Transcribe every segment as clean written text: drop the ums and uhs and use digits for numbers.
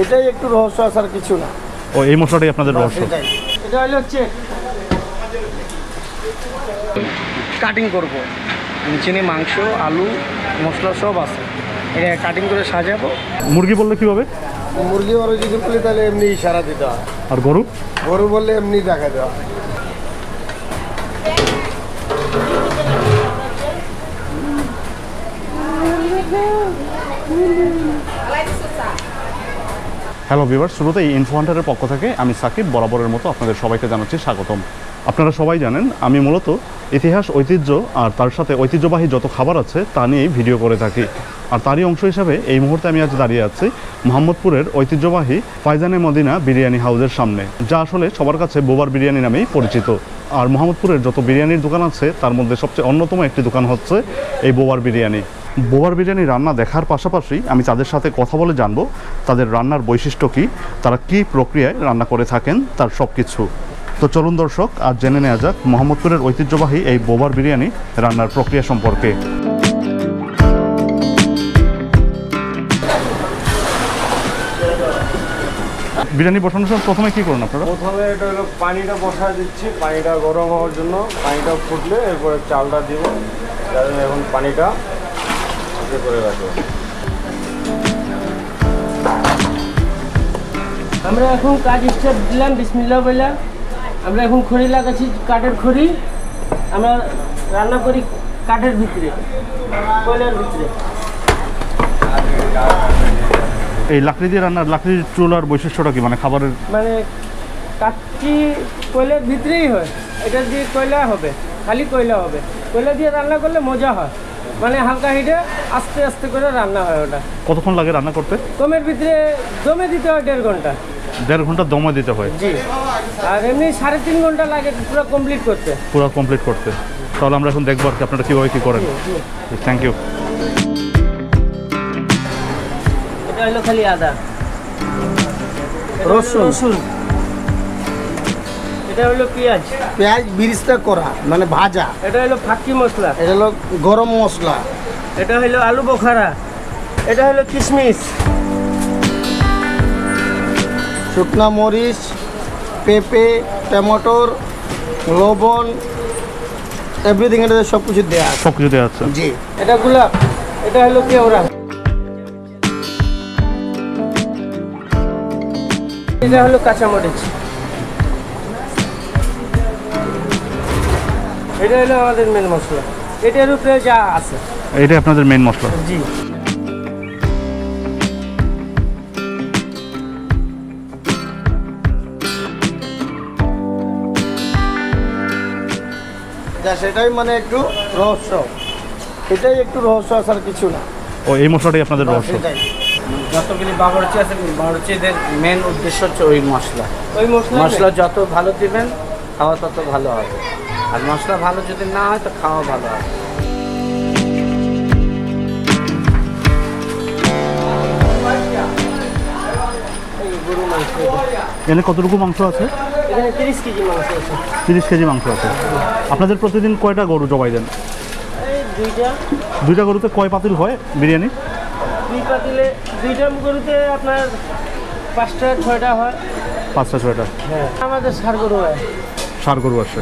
এটাই একটু রহস্য আসার কিছু না। ও এই মশলাটাই আপনাদের রহস্য। এটা হলো হচ্ছে কাটিং করব, চিনি, মাংস, আলু, মশলা সব আছে, এটা কাটিং করে সাজাবো। মুরগি বললে কীভাবে? মুরগি বড় যদি বলি তাহলে এমনি ইশারা দিতে হয়। আর গরু? গরু বললে এমনি দেখা দেওয়া হয়। হ্যালো ভিউয়ার্স, শুরুতেই ইনফো হান্টারের পক্ষ থেকে আমি সাকিব বরাবরের মতো আপনাদের সবাইকে জানাচ্ছি স্বাগতম। আপনারা সবাই জানেন আমি মূলত ইতিহাস, ঐতিহ্য আর তার সাথে ঐতিহ্যবাহী যত খাবার আছে তা নিয়েই ভিডিও করে থাকি। আর তারই অংশ হিসাবে এই মুহূর্তে আমি আজ দাঁড়িয়ে আছি মোহাম্মদপুরের ঐতিহ্যবাহী ফাইজানে মদিনা বিরিয়ানি হাউসের সামনে, যা আসলে সবার কাছে বোবার বিরিয়ানি নামেই পরিচিত। আর মোহাম্মদপুরের যত বিরিয়ানির দোকান আছে তার মধ্যে সবচেয়ে অন্যতম একটি দোকান হচ্ছে এই বোবার বিরিয়ানি। বোবার বিরিয়ানি রান্না দেখার পাশাপাশি আমি তাদের সাথে কথা বলে জানবো তাদের রান্নার বৈশিষ্ট্য কী, তারা কী প্রক্রিয়ায় রান্না করে থাকেন তার সব কিছু। তো চলুন দর্শক, আজ জেনে নেওয়া যাক মোহাম্মদপুরের ঐতিহ্যবাহী এই বোবার বিরিয়ানি রান্নার প্রক্রিয়া সম্পর্কে। বিরিয়ানি বসানোর সময় প্রথমে কী করুন আপনারা? প্রথমে এটা হলো পানিটা বসা দিচ্ছি, পানিটা গরম হওয়ার জন্য। পানিটা ফুটলে এরপরে চালটা দিব। এখন পানিটা করে রাখবো। আমরা এখন কাজ স্টার্ট দিলাম, বিসমিল্লাহ বললাম। আমরা এখন খড়ি লাগাচ্ছি, কাঠের খড়ি। আমরা রান্না করি কাঠের ভিতরে, কয়লার ভিতরে। এই লাকড়ি দিয়ে রান্নার, লাকড়ির চুলার বৈশিষ্ট্যটা কি, মানে খাবারের? মানে কাঠটি কয়লার ভিতরেই হয়, এটা দিয়ে কয়লা হবে, খালি কয়লা হবে। কয়লা দিয়ে রান্না করলে মজা হয়, মানে হালকা হিটে আস্তে আস্তে করে রান্না হয়। ওটা কতক্ষণ লাগে রান্না করতে? দমের ভিতরে দমে দিতে হয় 1.5 ঘন্টা। 1.5 ঘন্টা দমে দিতে হয়? জি। আর এমনি 3.5 ঘন্টা লাগে পুরো কমপ্লিট করতে। পুরো কমপ্লিট করতে। তাহলে আমরা এখন দেখবো আর কি আপনারা কীভাবে কী করেন। Thank you. এটা হলো খালি আদা, রসুন। এটা হলো পেঁয়াজ, পেঁয়াজ বিরিস্তা করা মানে ভাজা। এটা হলো ফাঁকি মশলা, এটা হলো গরম মশলা। এটা হলো আলু বোখারা, এটা হলো কিশমিশ, শুকনা মরিচ, পেঁপে, টমেটোর, লবণ, এভরিথিং। এটা সব কিছু দেওয়া আছে। সব কিছু দেওয়া আছে। জি। এটা গোলাপ, এটা হলো কেওড়া, এটা হলো কাঁচামরিচ, এটা হলো আমাদের মেন মশলা। এটার উপরে যা আছে এটা আপনাদের মেন মশলা? জি। সেটাই মানে একটু রহস্য, এটাই একটু রহস্য আসার কিছু না। ও এই মশলাটাই আপনাদের রহস্য? সেটাই। যতগুলি বাবুর্চি আছে, বাবুর্চিদের মেন উদ্দেশ্য হচ্ছে ওই মশলা। ওই মশলা যত ভালো দিবেন খাওয়া তত ভালো হবে, আর মশলা ভালো যদি না হয় তো খাওয়া ভালো হবে। এখানে কতটুকু মাংস আছে? এখানে 30 কেজি মাংস আছে। 30 কেজি মাংস আছে। আপনাদের প্রতিদিন কয়টা গরু জবাই দেন? এই দুইটা গরুতে কয় পাতিল হয় বিরিয়ানি? 2 পাতিলে 2টা গরুতে আপনার 5টা 6টা হয়। 5টা 6টা? হ্যাঁ, আমাদের ষাঁড় গরু হয়। ষাঁড় গরু আসে।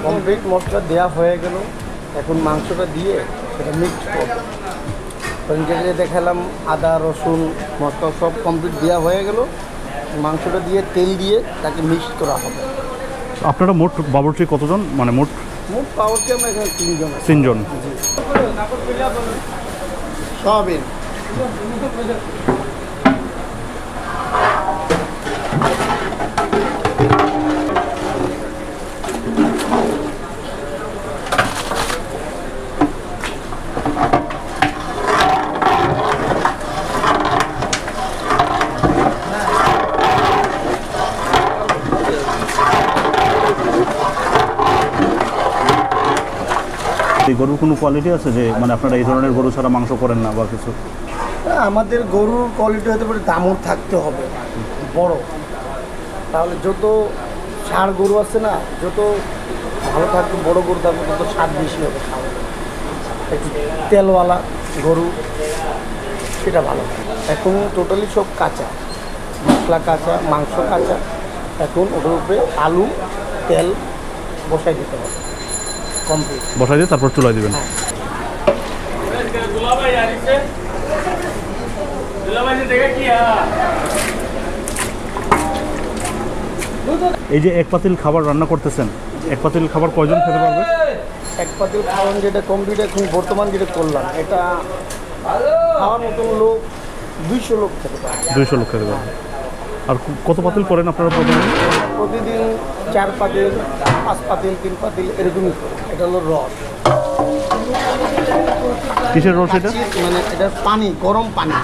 কমপ্লিট মশলা দেওয়া হয়ে গেল। এখন মাংসটা দিয়ে সেটা মিক্স করব। যেটা দেখালাম আদা, রসুন, মশলা সব কমপ্লিট দেওয়া হয়ে গেল। মাংসটা দিয়ে তেল দিয়ে তাকে মিক্স করা হবে। আপনারা মোট বাবুর্চি কতজন, মানে মোট পাওয়ারটি আমরা এখানে 3 জন আছি। 3 জন। সয়াবিন, এই গরুর কোনো কোয়ালিটি আছে যে মানে আপনারা এই ধরনের গরু ছাড়া মাংস করেন না বা কিছু? আমাদের গরুর কোয়ালিটি হতে পারে দামুর থাকতে হবে, বড় তাহলে যত ষাঁড় গরু আছে না, যত ভালো থাকবে, বড় গরু থাকবে, তত স্বাদ বেশি হবে খাওয়া। একটু তেলওয়ালা গরু, সেটা ভালো। এখন টোটালি সব কাঁচা, মশলা কাঁচা, মাংস কাঁচা। এখন ওটার উপরে আলু, তেল বসাই দিতে হবে, কমপ্লিট বসাই দিয়ে তারপর চুলায় দিবেন। এই যে এক পাতিল খাবার রান্না করতেছেন, এক পাতিল খাবার কয়জন খেতে পারবে? এক পাতিল খাওয়ান যেটা কমপ্লিট এখন বর্তমান যেটা করলাম, এটা খাওয়ার মতন লোক 200 লোক খেতে পারে। 200 লোক খেতে পারবে। আর কত পাতিল করেন আপনারা প্রতিদিন? প্রতিদিন 4 পাতিল, 5 পাতিল, 3 পাতিল এরকমই করে। এটা হলো রস। কিসের রস এটা? মানে এটা পানি, গরম পানি।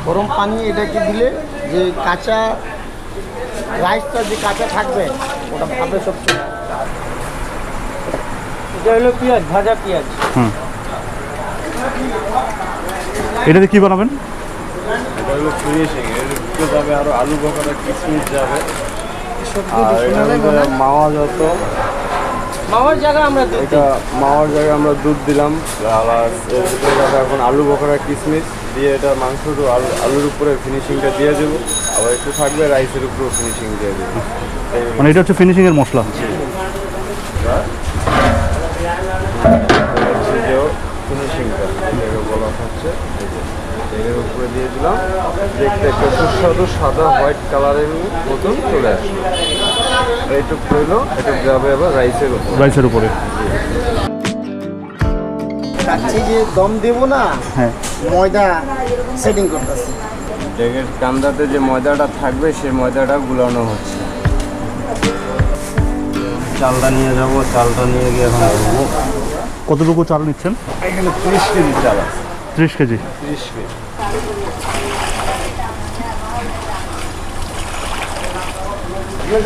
গরম পানি এটাকে দিলে যে কাঁচা রাইসটা যে কাঁচা থাকবে ওটা ভাবে সব চলে। এটা হলো পেঁয়াজ, ভাজা পেঁয়াজ। হুম, এটাতে কি বানাবেন? এটা হলো ফিনিশিং, এর ভিতরে যাবে আরো আলু বখরা, কিশমিশ যাবে, আর এটার ভিতরে মাওয়া যত, মাওয়ার জায়গা আমরা দিই। এটা মাওয়ার জায়গায় আমরা দুধ দিলাম, আর এর ভিতরে যাবে এখন আলু বখরা, কিশমিশ দিয়ে এটা মাংসটা আলুর উপরে ফিনিশিংটা দিয়ে দেবো, আবার একটু থাকবে রাইসের উপরেও ফিনিশিং দিয়ে দেবো। মানে এটা হচ্ছে ফিনিশিংয়ের মশলা। ফিনিশিংটা এটাকে বলা হচ্ছে, এর উপরে দিয়ে দিলাম, দেখতে একটা সুস্বাদু সাদা হোয়াইট কালারের মতন চলে আসবে। এইটুক রইলো, এটা যাবে আবার রাইসের উপর। রাইসের উপরে কাছে যে দম দেবো না, হ্যাঁ, ময়দা সেটিং করতেছি। ডেগের কান্দাতে যে ময়দাটা থাকবে সেই ময়দাটা গুলানো হচ্ছে। চালটা নিয়ে যাব, চালটা নিয়ে গিয়ে এখন দেবো। কতটুকু চাল নিচ্ছেন? এখানে 30 কেজি চাল আছে। 30 কেজি। 30 কেজি।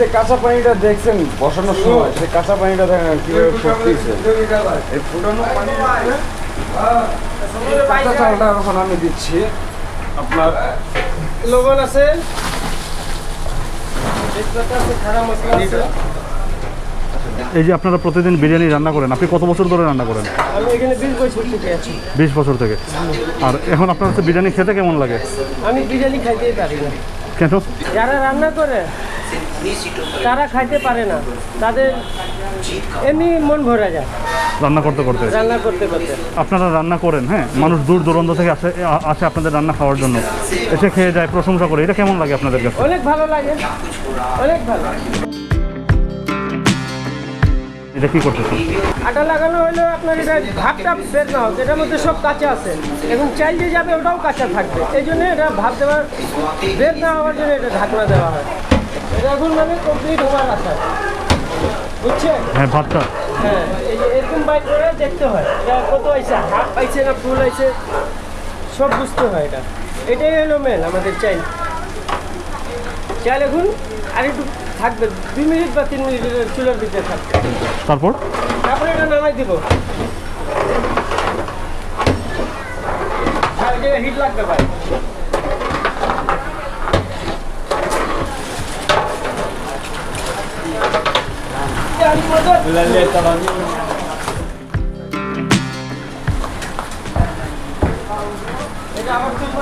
যে কাঁচা পানিটা দেখছেন বসানোর সময়, সেই কাঁচা পানিটা দেখেন কিভাবে ফুটতেছে। এই ফুটানো পানি কাঁচা চালটা এখন আমি দিচ্ছি। আপনার লবণ আছে, তেজপাতা আছে, খাড়া মশলা আছে। এই যে আপনারা প্রতিদিন বিরিয়ানি রান্না করেন, আপনি কত বছর ধরে রান্না করেন? আমি এখানে 20 বছর থেকে আছি। 20 বছর থেকে। আর এখন আপনার কাছে বিরিয়ানি খেতে কেমন লাগে? আমি বিরিয়ানি খাইতেই পারি না। কেন? যারা রান্না করে তারা খাইতে পারে না, তাদের এমনি মন ভরা যায় রান্না করতে করতে। রান্না করতে করতে। আপনারা রান্না করেন, হ্যাঁ, মানুষ দূর দূরান্ত থেকে আসে আপনাদের রান্না খাওয়ার জন্য, এসে খেয়ে যায়, প্রশংসা করে। এটা কেমন লাগে আপনাদের কাছে? অনেক ভালো লাগে, অনেক ভালো। এটা কি করতেছেন? আটা লাগানো হলো আপনার, এটা ভাতটা বের না হোক, এটার মধ্যে সব কাঁচা আছে, এবং চাল যে যাবে ওটাও কাঁচা থাকবে, এই জন্য এটা ভাত দেওয়ার বের না হওয়ার জন্য এটা ঢাকনা দেওয়া হয়। এটা এখন মানে কমপ্লিট হওয়ার আছে, বুঝছেন? হ্যাঁ, ভাতটা। হ্যাঁ, এই যে এরকম বাইক করে দেখতে হয় এটা কত আইছে, হাফ পাইছে না ফুল আইছে, সব বুঝতে হয়। এটাই হলো মেন আমাদের চাল। চাল এখন আর একটু থাকবে, 2 মিনিট বা 3 মিনিটের চুলার ভিতরে থাকবে। তারপরে এটা নামাই দিব। হিট লাগবে ভাই। এটা আবার তুলবো,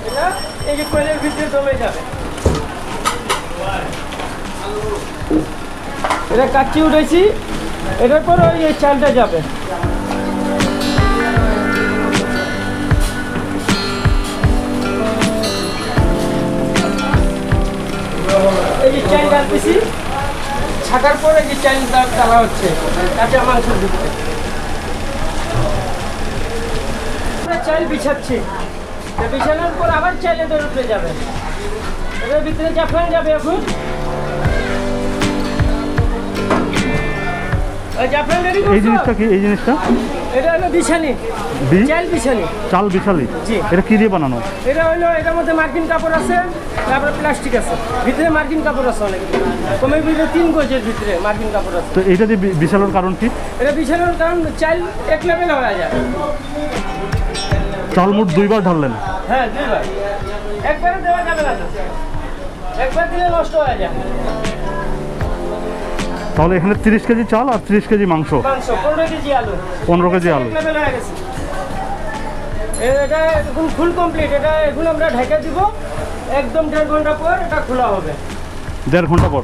এটা এই যে কোয়েলের ভিতরে জমে যাবে। এটা কাচ্চি উঠেছি, এটার পর ওই চালটা যাবে। এই যে চাল ডালতেছি, ছাকার পর এই যে চাল ডালা হচ্ছে কাঁচা মাংসের ভিতরে। চাল বিছাচ্ছি, বিছানোর পর আবার চাল এটার উপরে যাবে, এটার ভিতরে জাফরান যাবে। এখন জাফরান রেডি করছো? এই জিনিসটা কি? এই জিনিসটা এটা হলো বিছানি, চাল বিছানি। চাল বিছালি? জি। এটা কি দিয়ে বানানো? এটা হলো, এটার মধ্যে মার্কিন কাপড় আছে, তারপরে প্লাস্টিক আছে, ভিতরে মার্কিন কাপড় আছে অনেক, কমে ভিতরে 3 গজের ভিতরে মার্কিন কাপড় আছে। তো এটা দিয়ে বিছানোর কারণ কি? এটা বিছানোর কারণ চাল এক লেভেল হয়ে যায়। চাল মোট 2 বার ঢাললেন? হ্যাঁ, 2 বার, একবারে দেওয়া যাবে না। একবার দিলে নষ্ট হয়ে যায়। তাহলে এখানে 30 কেজি চাল আর 30 কেজি মাংস, 15 কেজি আলু, 15 কেজি আলু। লেভেল হয়ে গেছে। এটা এখন ফুল কমপ্লিট। এটা এখন আমরা ঢেকে দিব, একদম 1.5 ঘন্টা পর এটা খোলা হবে। 1.5 ঘন্টা পর।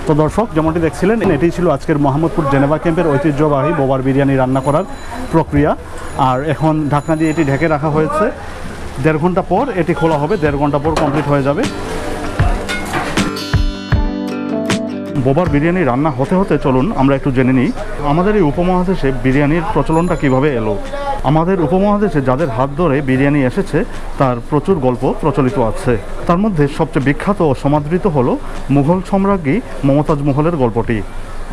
তো দর্শক, যেমনটি দেখছিলেন, এটি ছিল আজকের মোহাম্মদপুর জেনেভা ক্যাম্পের ঐতিহ্যবাহী বোবার বিরিয়ানি রান্না করার প্রক্রিয়া। আর এখন ঢাকনা দিয়ে এটি ঢেকে রাখা হয়েছে। 1.5 ঘন্টা পর এটি খোলা হবে, 1.5 ঘন্টা পর কমপ্লিট হয়ে যাবে। বোবার বিরিয়ানি রান্না হতে হতে চলুন আমরা একটু জেনে নিই আমাদের এই উপমহাদেশে বিরিয়ানির প্রচলনটা কিভাবে এলো। আমাদের উপমহাদেশে যাদের হাত ধরে বিরিয়ানি এসেছে তার প্রচুর গল্প প্রচলিত আছে। তার মধ্যে সবচেয়ে বিখ্যাত ও সমাদৃত হলো মুঘল সম্রাজ্ঞী মমতাজ মহলের গল্পটি।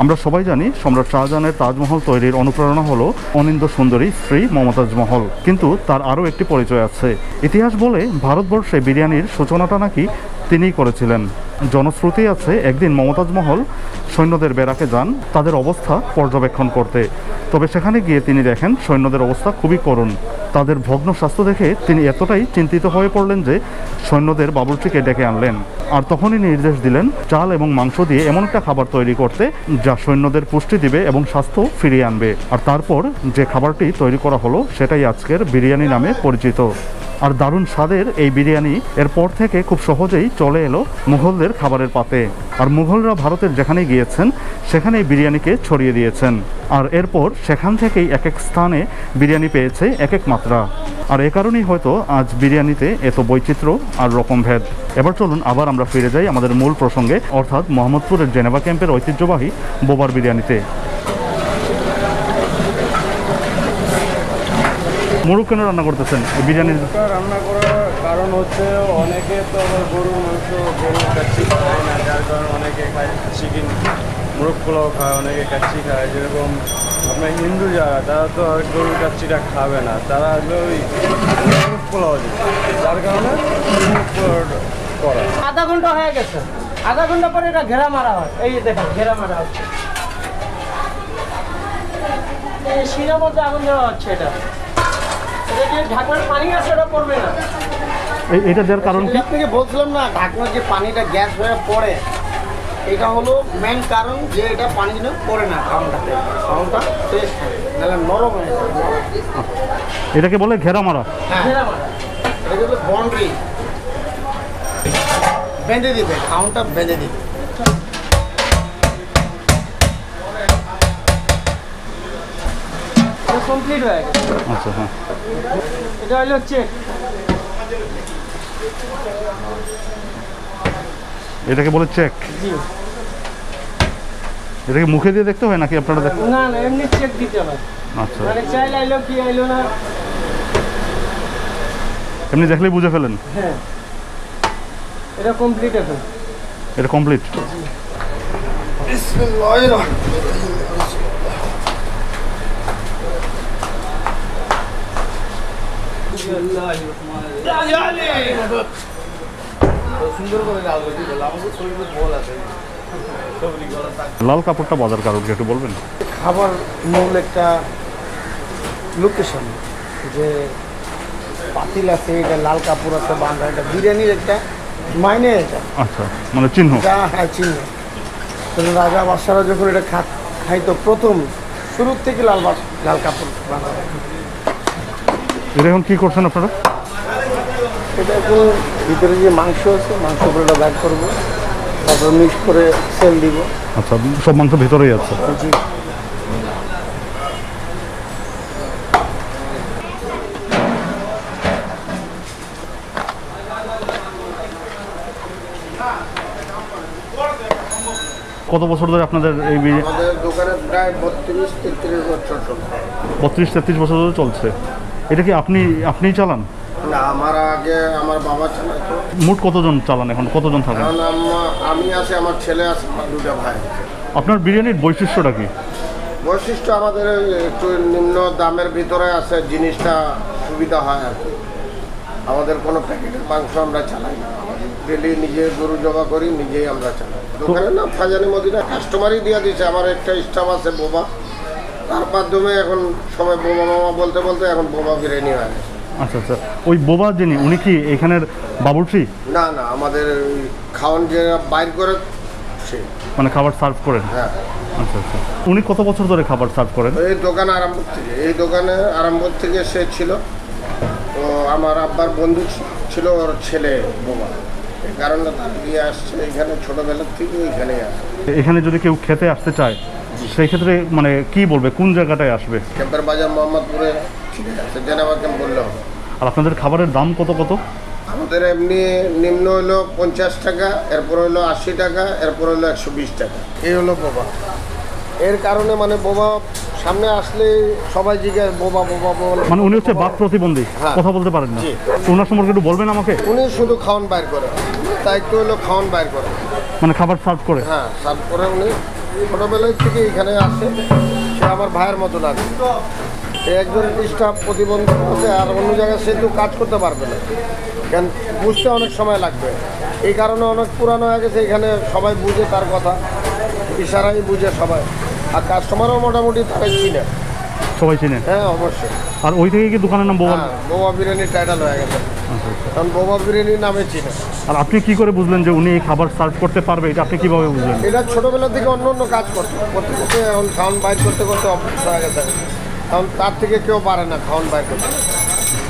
আমরা সবাই জানি সম্রাট শাহজাহানের তাজমহল তৈরির অনুপ্রেরণা হলো অনিন্দ্য সুন্দরী স্ত্রী মমতাজ মহল, কিন্তু তার আরও একটি পরিচয় আছে। ইতিহাস বলে ভারতবর্ষে বিরিয়ানির সূচনাটা নাকি তিনিই করেছিলেন। জনশ্রুতি আছে একদিন মমতাজ মহল সৈন্যদের বেরাকে যান তাদের অবস্থা পর্যবেক্ষণ করতে। তবে সেখানে গিয়ে তিনি দেখেন সৈন্যদের অবস্থা খুবই করুণ। তাদের ভগ্ন স্বাস্থ্য দেখে তিনি এতটাই চিন্তিত হয়ে পড়লেন যে সৈন্যদের বাবুর্চিকে ডেকে আনলেন, আর তখনই নির্দেশ দিলেন চাল এবং মাংস দিয়ে এমন একটা খাবার তৈরি করতে যা সৈন্যদের পুষ্টি দিবে এবং স্বাস্থ্য ফিরিয়ে আনবে। আর তারপর যে খাবারটি তৈরি করা হলো সেটাই আজকের বিরিয়ানি নামে পরিচিত। আর দারুণ স্বাদের এই বিরিয়ানি এরপর থেকে খুব সহজেই চলে এলো মুঘলদের খাবারের পাতে। আর মুঘলরা ভারতের যেখানে গিয়েছেন সেখানেই বিরিয়ানিকে ছড়িয়ে দিয়েছেন। আর এরপর সেখান থেকেই এক এক স্থানে বিরিয়ানি পেয়েছে এক এক মাত্রা। আর এ কারণেই হয়তো আজ বিরিয়ানিতে এত বৈচিত্র্য আর রকমভেদ। এবার চলুন আবার আমরা ফিরে যাই আমাদের মূল প্রসঙ্গে, অর্থাৎ মোহাম্মদপুরের জেনেভা ক্যাম্পের ঐতিহ্যবাহী বোবার বিরিয়ানিতে। মোরগ কেন রান্না করতেছেন এই বিরিয়ানির? রান্না করার কারণ হচ্ছে অনেকে তো আবার গরুর মাংস, গরুর কাচ্চি খায় না, যার কারণে অনেকে খায় চিকেন, মোরগ পোলাও খায়, অনেকে কাচ্চি খায়। যেরকম আপনার হিন্দু যারা, তারা তো আর গরুর কাচ্চিটা খাবে না, তারা আসবে ওই মোরগ পোলাও দিবে, যার কারণে মোরগ পোলাওটা করা। আধা ঘন্টা হয়ে গেছে, আধা ঘন্টা পরে এটা ঘেরা মারা হয়। এই দেখেন ঘেরা মারা হচ্ছে, এই শিরার মধ্যে আগুন দেওয়া হচ্ছে। এটা যে ঢাকনার পানি আছে ওটা পড়বে না। এটা দেওয়ার কারণ কি? আপনাকে বলছিলাম না, ঢাকনার যে পানিটা গ্যাস হয়ে পড়ে, এটা হলো মেন কারণ যে এটা পানি যেন পড়ে না, খাওয়াটা ফ্রেশ থাকে, নাহলে নরম হয়ে যায়। এটাকে বলে ঘেরা মারা। হ্যাঁ, ঘেরা মারা। এটা কিন্তু বাউন্ডারি বেঁধে দিবে, খাওয়াটা বেঁধে দিবে। কমপ্লিট হয়ে গেছে। আচ্ছা, হ্যাঁ। এটা হলো চেক। এটাকে বলে চেক। জি। এটাকে মুখে দিয়ে দেখতে হয় নাকি আপনারা দেখেন? না না, এমনি চেক দিতে হয়। আচ্ছা, মানে চাইল আইলো কি আইলো না, এমনি দেখলেই বুঝে ফেলেন? হ্যাঁ। এটা কমপ্লিট এখন। এটা কমপ্লিট। লাল কাপড়টা বাজার কারণকে একটু বলবেন? খাবার মূল একটা লোকেশন, যে পাতিল আছে, এটা লাল কাপড় আছে বাঁধা, এটা বিরিয়ানির একটা মাইনে। এটা আচ্ছা, মানে চিহ্ন। হ্যাঁ, চিহ্ন। রাজা বাদশারা যখন এটা খাইতো প্রথম শুরুর থেকে লাল কাপড় বাঁধা। এটা এখন কী করছেন আপনারা? এটা এখন ভিতরে যে মাংস আছে, মাংসগুলো এটা ব্যাগ করবো, তারপর মিক্স করে সেল দিব। আচ্ছা, সব মাংস ভিতরেই আছে। জি। কত বছর ধরে আপনাদের এই আমাদের দোকানে প্রায় 32-33 বছর চলছে। 32-33 বছর ধরে চলছে। এটা কি আপনিই চালান? না, আমার আগে আমার বাবা চালাতো। মোট কতজন চালান এখন? কতজন থাকেন? কারণ আমি আছি, আমার ছেলে আছে, আমার দুটা ভাই। আপনার বিরিয়ানির বৈশিষ্ট্যটা কি? বৈশিষ্ট্য আমাদের একটু নিম্ন দামের ভিতরে আছে, জিনিসটা সুবিধা হয় আর কি। আমাদের কোনো প্যাকেটের মাংস আমরা চালাই না, ডেলি নিজে গরু জবা করি, নিজেই আমরা চালাই। দোকানের নাম ফাজানি মদিনা, কাস্টমারই দিয়ে দিচ্ছে। আমার একটা স্টাফ আছে বোবা, তার মাধ্যমে এখন সবাই বোবা মামা বলতে বলতে এখন বোবা বিরিয়ানি হয়ে গেছে। আচ্ছা আচ্ছা, ওই বোবা যিনি উনি কি এখানের বাবুর্চি? না না, আমাদের খাওয়ান যে বাইর করে সে, মানে খাবার সার্ভ করেন? হ্যাঁ। আচ্ছা আচ্ছা, উনি কত বছর ধরে খাবার সার্ভ করেন? এই দোকান আরম্ভ থেকে, এই দোকানে আরম্ভ থেকে সে ছিল। তো আমার আব্বার বন্ধু ছিল, ওর ছেলে বোবা, এই কারণে তার দিয়ে আসছে এখানে, ছোটোবেলার থেকে এখানেই আসে। এখানে যদি কেউ খেতে আসতে চায় সেই ক্ষেত্রে মানে কি বলবে, কোন জায়গাটায় আসবে? ক্যাম্পের বাজার মোহাম্মদপুরে, ঠিক আছে, জেনেভা ক্যাম্প বললে হবে। আর আপনাদের খাবারের দাম কত কত? আমাদের এমনি নিম্ন হলো 50 টাকা, এরপর হলো 80 টাকা, এরপর হলো 120 টাকা। এই হলো বোবা। এর কারণে মানে বোবা সামনে আসলে সবাই জিজ্ঞাসা বোবা বোবা বলে। মানে উনি হচ্ছে বাক প্রতিবন্ধী, হ্যাঁ। কথা বলতে পারেন না। জি। তো ওনার সম্পর্কে একটু বলবেন আমাকে। উনি শুধু খাওয়ান বাইর করে, দায়িত্ব হলো খাওয়ান বাইর করে। মানে খাবার সার্ভ করে? হ্যাঁ, সার্ভ করে। উনি ছোটোবেলায় থেকে এখানে আসে, সে আমার ভাইয়ের মতো লাগে। সে একজন স্টাফ প্রতিবন্ধী আছে, আর অন্য জায়গায় সে তো কাজ করতে পারবে না, কেন বুঝতে অনেক সময় লাগবে। এই কারণে অনেক পুরানো হয়ে গেছে, এখানে সবাই বুঝে তার কথা, ইশারাই বুঝে সবাই। আর কাস্টমারও মোটামুটি তারাই চিনে, সবাই চিনে? হ্যাঁ অবশ্যই। আর ওই থেকে কি দোকানের নাম বোবা? হ্যাঁ, বোবা বিরিয়ানি টাইটেল হয়ে গেছে, কারণ বোবা বিরিয়ানি নামে চিনে। আর আপনি কি করে বুঝলেন যে উনি এই খাবার সার্ভ করতে পারবে, এটা আপনি কিভাবে বুঝলেন? এটা ছোটোবেলা থেকে অন্য অন্য কাজ করতে করতে করতে এখন খাওয়ান বাইর করতে করতে অভ্যস্ত হয়ে গেছে। কারণ তার থেকে কেউ পারে না খাওয়ান বাইর করতে,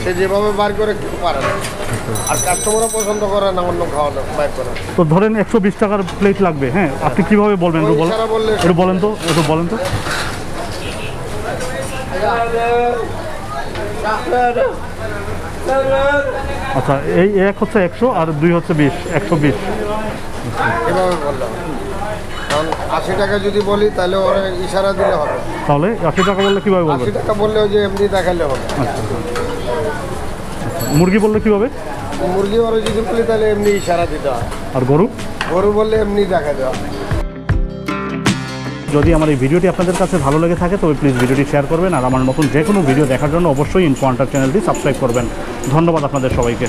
সে যেভাবে বার করে কেউ পারে না। আর কাস্টমারও পছন্দ করে না অন্য খাওয়ানো বাইর করা। তো ধরেন 120 টাকার প্লেট লাগবে, হ্যাঁ, আপনি কিভাবে বলবেন একটু বলেন? ইশারা বললে একটু বলেন তো, একটু বলেন তো। আচ্ছা, এই এক হচ্ছে 100 আর 2 হচ্ছে 20, 120। এভাবে বললাম, কারণ 80 টাকা যদি বলি তাহলে ওরা ইশারা দিলে হবে। তাহলে 80 টাকা বললে কিভাবে বলবেন? 80 টাকা বললেও যে এমনি দেখালে হবে। মুরগি বললে কিভাবে? মুরগি ওরা যদি বলি তাহলে এমনি ইশারা দিতে হয়। আর গরু? গরু বললে এমনি দেখা দেওয়া। যদি আমার এই ভিডিওটি আপনাদের কাছে ভালো লেগে থাকে তবে প্লিজ ভিডিওটি শেয়ার করবেন, আর আমার নতুন যে কোনো ভিডিও দেখার জন্য অবশ্যই ইনফো হান্টার চ্যানেলটি সাবস্ক্রাইব করবেন। ধন্যবাদ আপনাদের সবাইকে।